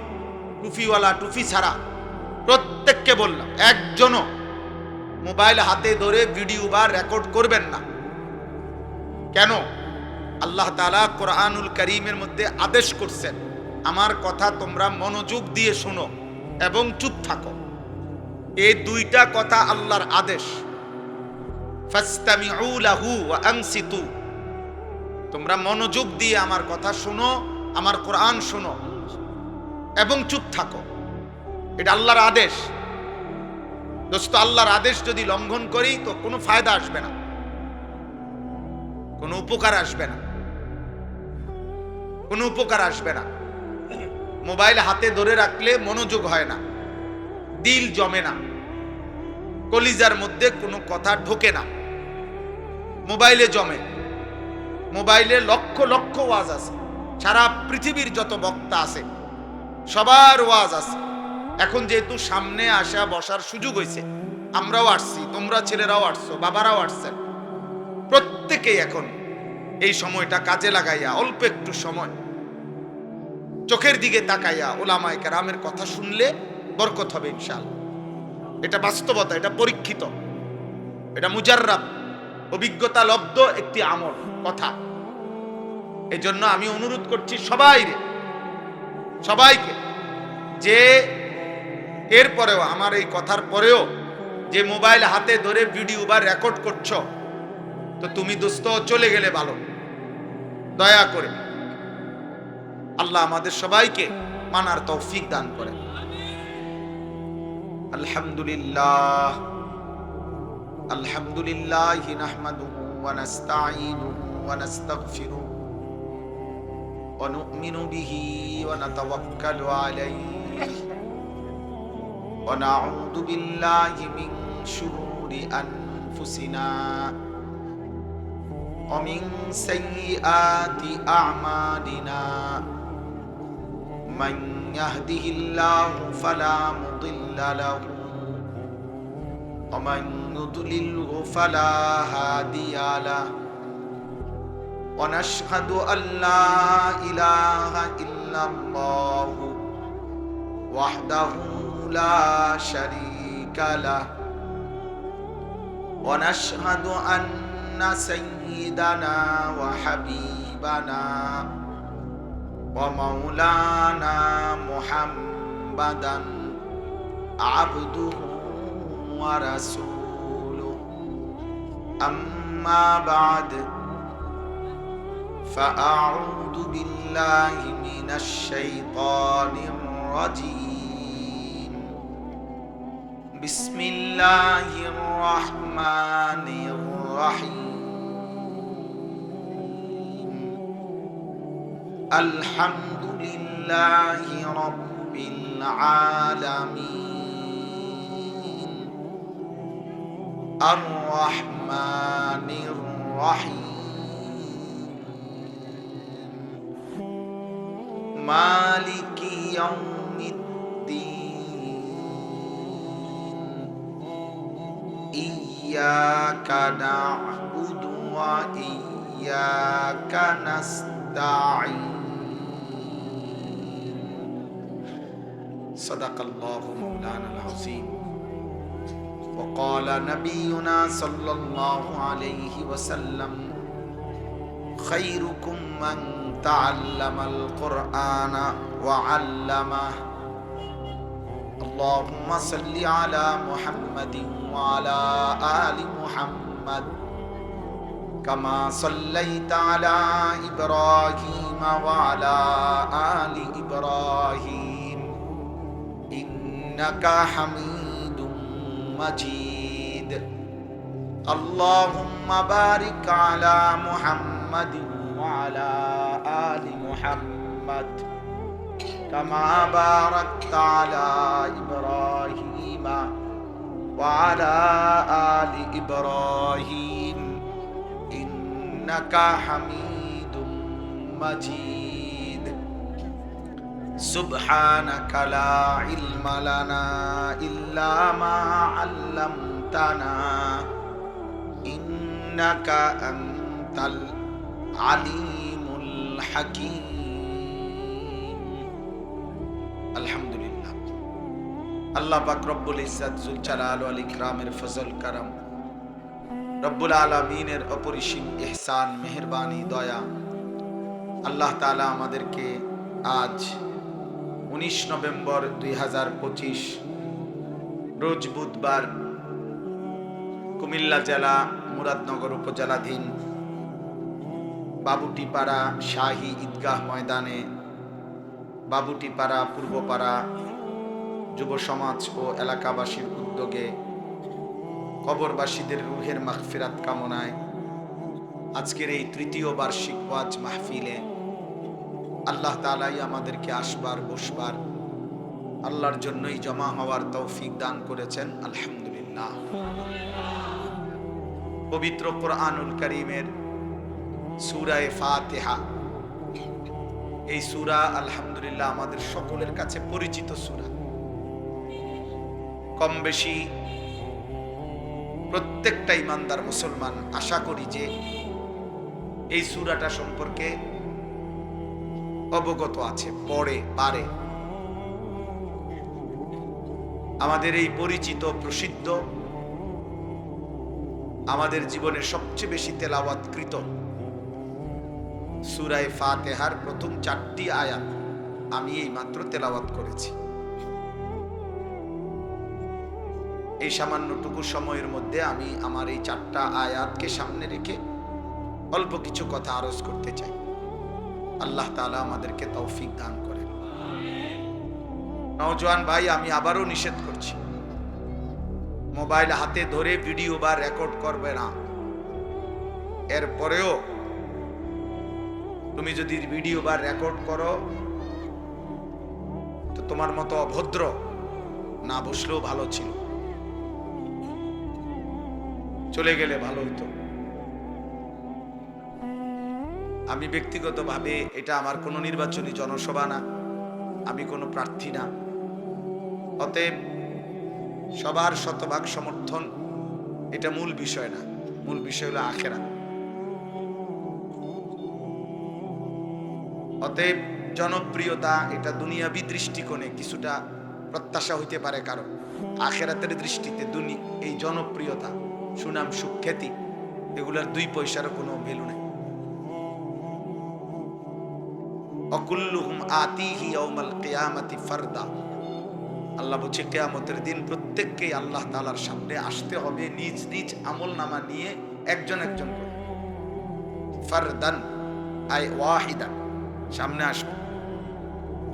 টুফিওয়ালা, টুফি ছাড়া প্রত্যেককে বললাম, একজনও মোবাইল হাতে ধরে ভিডিও বা রেকর্ড করবেন না। কেন? আল্লাহ তাআলা কোরআনুল কারীমের মধ্যে আদেশ করছেন, আমার কথা তোমরা মনোযোগ দিয়ে শোনো এবং চুপ থাকো। এই দুইটা কথা আল্লাহর আদেশ। ফাসতামিউ লাহু ওয়া আনসিতু, তোমরা মনোযোগ দিয়ে আমার কথা শোনো, আমার কোরআন শোনো এবং চুপ থাকো। এটা আল্লাহর আদেশ। দোস্ত, আল্লাহর আদেশ যদি লঙ্ঘন করি তো কোনো ফায়দা আসবে না, কোনো উপকার আসবে না, কোনো উপকার আসবে না। মোবাইল হাতে ধরে রাখলে মনোযোগ হয় না, দিল জমে না, কলিজার মধ্যে কোনো কথা ঢোকে না, মোবাইলে জমে। মোবাইলে লক্ষ লক্ষ ওয়াজ আছে, সারা পৃথিবীর যত বক্তা আছে সবার ওয়াজ আছে। এখন যেহেতু সামনে আসা বসার সুযোগ হয়েছে, আমরাও আসছি, তোমরা ছেলেরাও আসছো, বাবারাও আসছেন, প্রত্যেকেই এখন এই সময়টা কাজে লাগাইয়া অল্প একটু সময় চোখের দিকে তাকাইয়া উলামায়ে কেরামের কথা শুনলে বরকত হবে ইনশাআল্লাহ। এটা বাস্তবতা, এটা পরীক্ষিত, এটা মুজাররাব, অভিজ্ঞতা লব্ধ একটি আমল কথা। এজন্য আমি অনুরোধ করছি সবাইকে যে এরপরেও আমার এই কথার পরেও যে মোবাইল হাতে ধরে ভিডিও বা রেকর্ড করছো, তো তুমি দোস্ত চলে গেলে ভালো। দয়া করে আল্লাহ আমাদের সবাইকে মানার তৌফিক দান করেন। আলহামদুলিল্লাহ আলহামদুলিল্লাহি নাহমাদুহু ওয়া নাস্তাঈনুহু ওয়া নাস্তাগফিরুহু ওয়া নু'মিনু বিহি ওয়া নাতাওয়াক্কালু আলাইহি ওয়া নাউযু বিল্লাহি মিন শুরুরি আনফুসিনা ওয়া মিন সাইয়্যাতি আ'মালিনা মান ইয়াহদিহিল্লাহু ফালা মুদিল্লা লাহু ওয়া মান ইউদ্লিলহু ফালা হাদিয়া লাহু ওয়া নাশহাদু আল্লা ইলাহা ইল্লাল্লাহু ওয়াহদাহু লা শারীকা লাহু ওয়া নাশহাদু আন্না সাইয়্যিদানা ওয়া হাবিবানা ওয়া মাওলানা মুহাম্মাদান আবদুহু ওয়া রাসূলুহু আম্মা বা'দ فأعوذ بالله من الشيطان الرجيم بسم الله الرحمن الرحيم الحمد لله رب العالمين الرحمن الرحيم مالك يوم الدين إياك نعبد وإياك نستعين صدق الله مولانا العظيم وقال نبينا صلى الله عليه وسلم خيركم من تعلم القرآن وعلمه اللهم صل على محمد وعلى آل محمد كما صليت على إبراهيم وعلى آل إبراهيم إنك حميد مجيد اللهم بارك على محمد وعلى آل محمد كما باركت على إبراهيم وعلى آل إبراهيم إنك حميد مجيد سبحانك لا علم لنا إلا ما علمتنا إنك أنت আলিমুল হাকিম। আলহামদুলিল্লাহ, আল্লাহ পাক রব্বুল ইজ্জত যুল জালাল ওয়াল ইকরামের ফজল করম, রব্বুল আলামিনের অপরিসীম ইহসান, মেহেরবানি, দয়া, আল্লাহ তাআলা আমাদেরকে আজ 19 নভেম্বর 2025 রোজ বুধবার কুমিল্লা জেলা মুরাদনগর উপজেলাধীন বাবুটিপাড়া শাহী ঈদগাহ ময়দানে বাবুটিপাড়া পূর্বপাড়া যুব সমাজ ও এলাকাবাসীর উদ্যোগে কবরবাসীদের রুহের মাগফিরাত কামনায় আজকের এই তৃতীয় বার্ষিক ওয়াজ মাহফিলে আল্লাহ তাআলাই আমাদেরকে আসবার বসবার আল্লাহর জন্যই জমা হওয়ার তৌফিক দান করেছেন। আলহামদুলিল্লাহ। পবিত্র কোরআনুল কারীমের সূরা ফাতিহা, এই সূরা আলহামদুলিল্লাহ আমাদের সকলের কাছে পরিচিত সূরা। কম বেশি প্রত্যেকটা ইমানদার মুসলমান আশা করি যে এই সূরাটা সম্পর্কে অবগত আছে, পড়ে পারে। আমাদের এই পরিচিত প্রসিদ্ধ, আমাদের জীবনের সবচেয়ে বেশি তেলাওয়াতকৃত সূরা ফাতিহার প্রথম 4টি আয়াত আমি এই মাত্র তেলাওয়াত করেছি। এই সামান্যটুকু সময়ের মধ্যে আমি আমার এই 4টা আয়াতকে সামনে রেখে অল্প কিছু কথা আরজ করতে চাই। আল্লাহ তাআলা আমাদেরকে তৌফিক দান করেন। নওজোয়ান ভাই, আমি আবারও নিষেধ করছি, মোবাইল হাতে ধরে ভিডিও বা রেকর্ড করবে না। এরপরেও তুমি যদি ভিডিও বা রেকর্ড করো তো তোমার মতো অভদ্র না বসলেও ভালো ছিল, চলে গেলে ভালো হতো। আমি ব্যক্তিগতভাবে, এটা আমার কোনো নির্বাচনী জনসভা না, আমি কোনো প্রার্থী না, অতএব সবার শতভাগ সমর্থন এটা মূল বিষয় না। মূল বিষয় হলো আখিরাত। অতএব জনপ্রিয়তা এটা দুনিয়াবী দৃষ্টিকোণে কিছুটা প্রত্যাশা হইতে পারে কারণ, আখিরাতের দৃষ্টিতে এই জনপ্রিয়তা, সুনাম, সুখ্যাতি এগুলার 2 পয়সারও কোনো ভ্যালু নেই। অকুল্লুহুম আতিহি ইয়াউমাল কিয়ামাতি ফারদা। আল্লাহ বলছে কিয়ামতের দিন প্রত্যেককেই আল্লাহ তাআলার সামনে আসতে হবে নিজ নিজ আমলনামা নিয়ে, একজন একজন করে। ফারদান আই ওয়াহিদান, সামনে আসবে,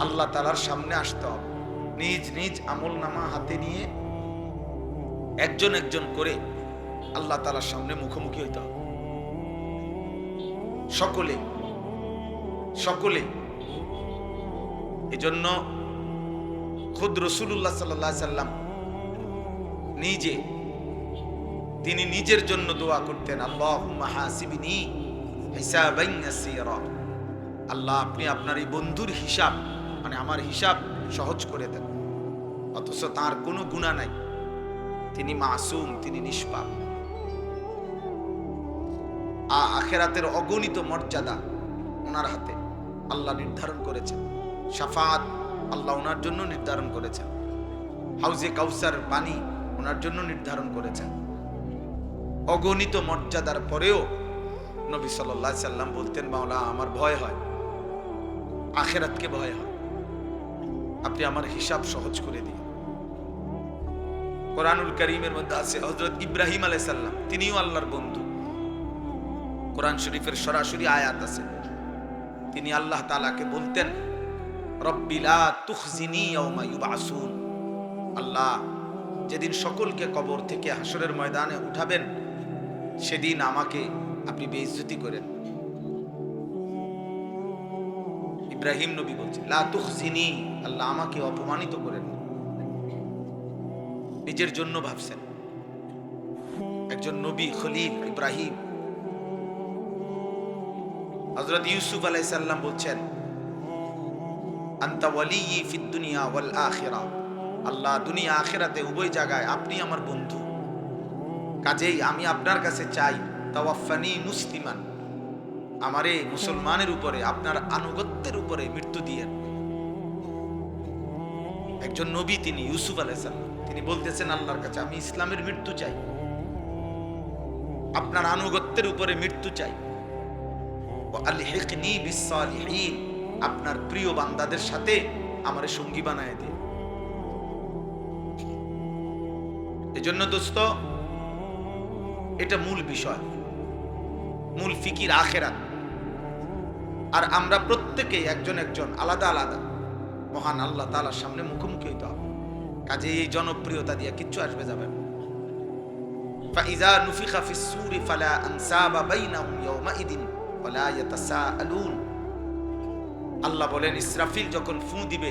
আল্লাহ তাআলার সামনে আসতে হবে নিজ নিজ আমলনামা হাতে নিয়ে, একজন একজন করে আল্লাহ তাআলার সামনে মুখোমুখি হইতে হবে। সকলে সকলে। এজন্য খুদ রাসূলুল্লাহ সাল্লাল্লাহু আলাইহি সাল্লাম তিনি নিজের জন্য দোয়া করতেন, আল্লাহুম্মা হাসিবনি হিসাবান ইয়াসীরা। আল্লাহ, আপনি আপনার এই বন্ধুর হিসাব, মানে আমার হিসাব সহজ করে দেন। অথচ তার কোনো গুনাহ নাই, তিনি মাসুম, তিনি নিষ্পাপ। আখিরাতের অগণিত মর্যাদা ওনার হাতে আল্লাহ নির্ধারণ করেছেন। শাফাত আল্লাহ ওনার জন্য নির্ধারণ করেছেন। হাউজে কাউসার পানি ওনার জন্য নির্ধারণ করেছেন। অগণিত মর্যাদার পরেও নবী সাল্লাল্লাহু আলাইহি সাল্লাম বলতেন, মাওলা আমার ভয় হয়, আখিরাতকে ভয় হয়, আপনি আমার হিসাব সহজ করে দিন। কোরআনুল কারীমের মধ্যে আছে হযরত ইব্রাহিম আলাইহিস সালাম, তিনিও আল্লাহর বন্ধু। কোরআন শরীফের সরাসরি আয়াত আছে, তিনি আল্লাহ তাআলাকে বলতেন, রব্বি লা তুখজিনি ইয়াওমা ইউবআসুন। আল্লাহ, যেদিন সকলকে কবর থেকে হাসরের ময়দানে উঠাবেন সেদিন আমাকে আপনি বেইজ্জতি করেন। ইব্রাহিম নবী বলছেন, লা তুখজিনি, আল্লাহ আমাকে অপমানিত করেন। নিজের জন্য ভাবছেন। একজন নবী খলিল ইব্রাহিম। হযরত ইউসুফ আলাইহিস সালাম বলছেন, আনতা ওয়ালিয়্যি ফিদ দুনিয়া ওয়াল আখিরা। আল্লাহ, দুনিয়া আখিরাতে উভয় জায়গায় আপনি আমার বন্ধু, কাজেই আমি আপনার কাছে চাই, তাওয়াফানি মুসলিমান, আমারে মুসলমানের উপরে, আপনার আনুগত্যের উপরে মৃত্যু দিয়েন। একজন নবী তিনি ইউসুফ আলাইহিস সালাম, তিনি বলতেছেন আল্লাহর কাছে, আমি ইসলামের মৃত্যু চাই, আপনার আনুগত্যের উপরে মৃত্যু চাই। আলহিকনি বিসসালিহিন, আপনার প্রিয় বান্দাদের সাথে আমারে সঙ্গী বানায় দিন। এজন্য দোস্ত, এটা মূল বিষয়, মূল ফিকির আখিরাত। আর আমরা প্রত্যেকে একজন একজন আলাদা আলাদা মহান আল্লাহ তাআলার সামনে মুখোমুখি হইতে হবে। কাজে এই জনপ্রিয়তা দিয়ে কিচ্ছু আসবে যাবে না। ফাইযা নুফিখা ফিস সূরি ফালা আনসাবা বাইনাহুম ইয়াওমাইদিন ওয়ালা ইয়াতাসাআলুন। আল্লাহ বলেন, ইসরাফিল যখন ফু দিবে,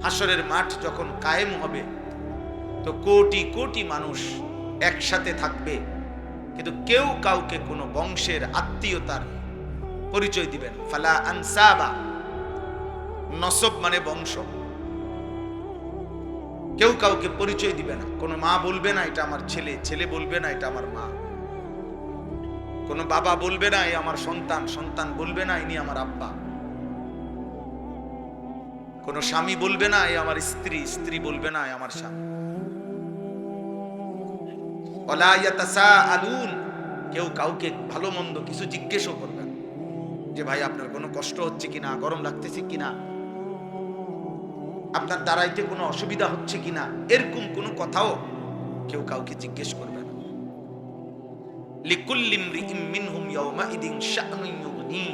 হাসরের মাঠ যখন কায়েম হবে, তো কোটি কোটি মানুষ একসাথে থাকবে, কিন্তু কেউ কাউকে কোনো বংশের আত্মীয়তার পরিচয় দিবেন। ফালা আনসাবা, নসব মানে বংশ, কেউ কাউকে পরিচয় দিবে না। কোনো মা বলবে না এটা আমার ছেলে, ছেলে বলবে না এটা আমার মা। কোনো বাবা বলবে না এই আমার সন্তান, সন্তান বলবে না ইনি আমার আব্বা। কোন স্বামী বলবে না এই আমার স্ত্রী, স্ত্রী বলবে না এই আমার স্বামী। ওয়ালা ইয়াতাসাআলুন, কেউ কাউকে ভালো মন্দ কিছু জিজ্ঞেসও করবে না, যে ভাই আপনার কোনো কষ্ট হচ্ছে কিনা, গরম লাগতেছে কিনা, আপনার দাঁড়াইতে কোনো অসুবিধা হচ্ছে কিনা, এরকম কোনো কথাও কেউ কাউকে জিজ্ঞেস করবে না। লিকুল্লি ইমরিইম মিনহুম ইয়াওমাইদিন শা'নুন ইউগনি,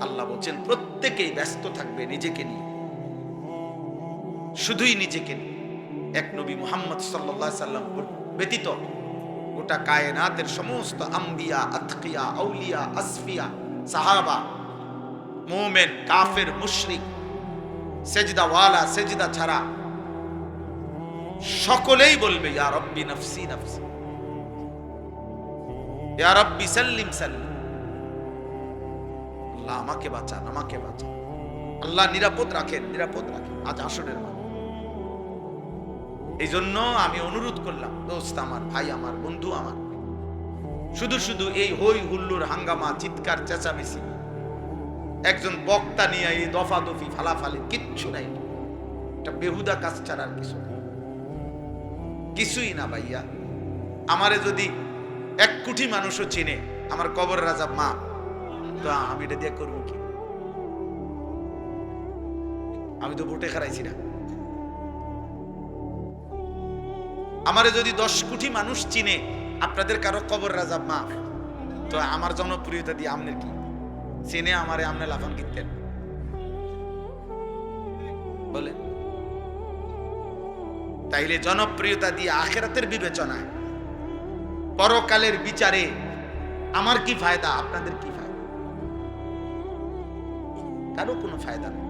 আল্লাহ বলেন প্রত্যেকেই ব্যস্ত থাকবে নিজেকে নিয়ে, শুধুই নিজেকে নিয়ে। এক নবী মুহাম্মদ সাল্লাল্লাহু আলাইহি সাল্লাম ব্যতীত গোটা কায়নাতের সমস্ত আম্বিয়া, আতকিয়া, আউলিয়া, আসফিয়া, সাহাবা, মুমিন, কাফের, মুশরিক, সেজদাওয়ালা, সেজদা ছাড়া সকলেই বলবে ইয়া রব্বি নফসি নফসি, ইয়া রব্বি সাল্লিম সাল্লিম, আল্লাহ আমাকে বাঁচান, আমাকে বাঁচান, আল্লাহ নিরাপদ রাখেন, নিরাপদ রাখেন আজ আসরের মাঝে। এই জন্য আমি অনুরোধ করলাম, দোস্ত আমার, ভাই আমার, বন্ধু আমার, শুধু শুধু এই হই হুল্লোড়, হাঙ্গামা, চিৎকার, চেঁচামেচি, একজন বক্তা নিয়ে এই দফাদফি, ফালাফালি কিচ্ছু নাই। এটা বেহুদা কাজ ছাড়া আর কিছু না, কিছুই না ভাইয়া। আমারে যদি 1 কোটি মানুষও চিনে, আমার কবর রাজা মা, তো আমি এটা দিয়ে করবো কি? আমি তো ভোটে হারাইছি না। আমারে যদি 10 কোটি মানুষ চিনে, আপনাদের কারো কবর রাজা মা, তো আমার জনপ্রিয়তা দিয়ে আমনের কি? চিনে আমারে আমনে লাফান কিনতেন বলে? তাইলে জনপ্রিয়তা দিয়ে আখিরাতের বিবেচনায়, পরকালের বিচারে আমার কি ফায়দা, আপনাদের কি ফায়দা? কারো কোনো ফায়দা নেই।